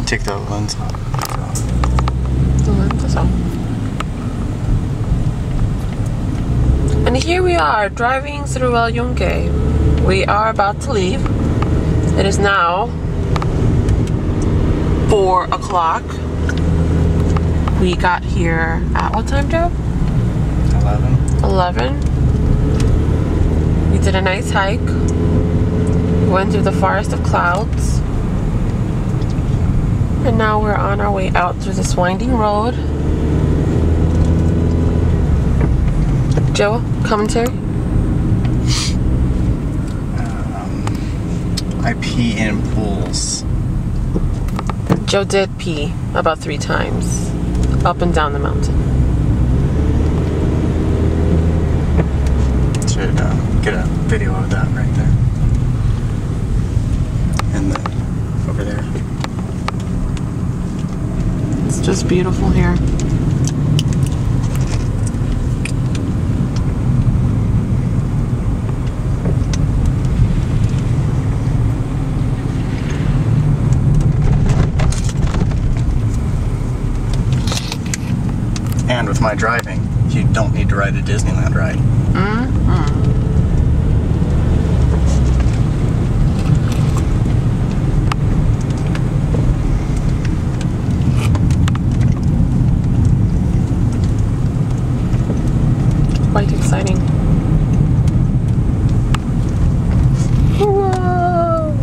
Take the lens off. The lens is off. And here we are, driving through Yunque. We are about to leave. It is now 4 o'clock. We got here at what time, Joe? 11. We did a nice hike. Went through the forest of clouds. And now we're on our way out through this winding road. Joe, commentary? I pee in pools. Joe did pee about 3 times up and down the mountain. Should get a video of that right there. And then over there. It's just beautiful here. And with my driving, you don't need to ride a Disneyland ride. Quite exciting. Whoa!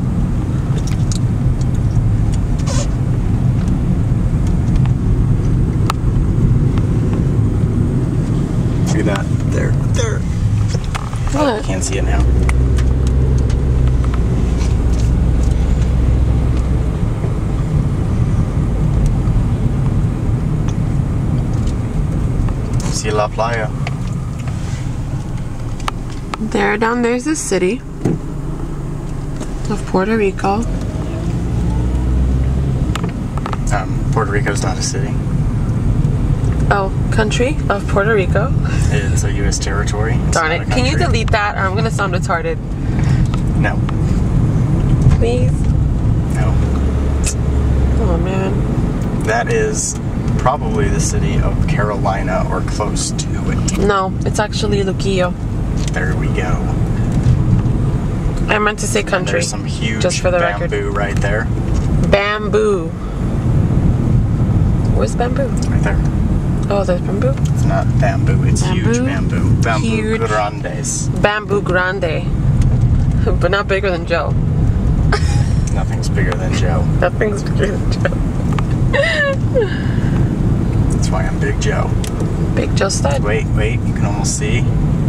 See that? There. What? You can't see it now. See La Playa. There, down there's the city of Puerto Rico. Puerto Rico's not a city. Oh, country of Puerto Rico. It's a U.S. territory. It's Darn it. Can you delete that or I'm going to sound retarded? No. Please? No. Oh, man. That is probably the city of Carolina or close to it. No, it's actually Luquillo. There we go. I meant to say country. There's some huge just for the bamboo right there. Bamboo. Where's bamboo? Right there. Oh, there's bamboo? It's not bamboo, it's huge bamboo. Bamboo Huge. grandes. Bamboo grande. But not bigger than Joe. Nothing's bigger than Joe. Nothing's bigger than Joe. That's why I'm Big Joe. Big Joe stud. Wait, you can almost see.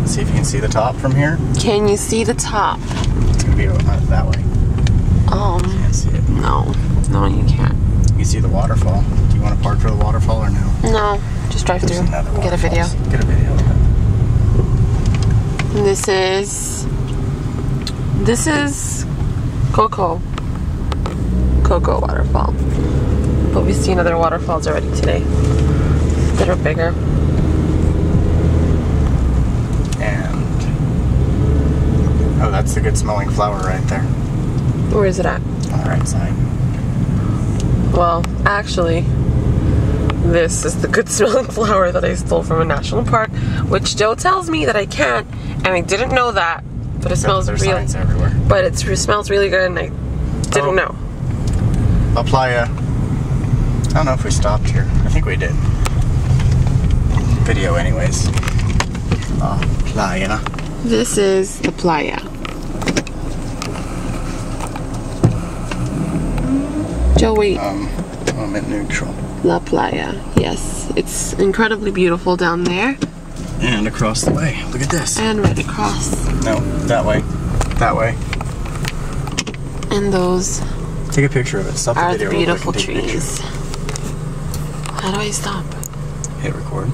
See if you can see the top from here. Can you see the top? It's gonna be that way. Can't see it. No, you can't. You can see the waterfall. Do you want to park for the waterfall or no? No, just drive There's through. another Get a video. waterfall. Get a video of it. This is Coco waterfall. But we've seen other waterfalls already today that are bigger. And oh, that's the good smelling flower right there. Where is it at? On the right side. Well, actually, this is the good smelling flower that I stole from a national park, which Joe tells me that I can't, and I didn't know that, but it smells There's really signs everywhere. But it smells really good, and I didn't know. La Playa. I don't know if we stopped here. I think we did. Video anyways. La Playa. This is the playa. Joe, wait. Moment neutral. La Playa. Yes, it's incredibly beautiful down there. And across the way. Look at this. And right across. No, that way. That way. And those Take a picture of it. Stop the are video the real quick beautiful and take a picture. trees. How do I stop? Hit record.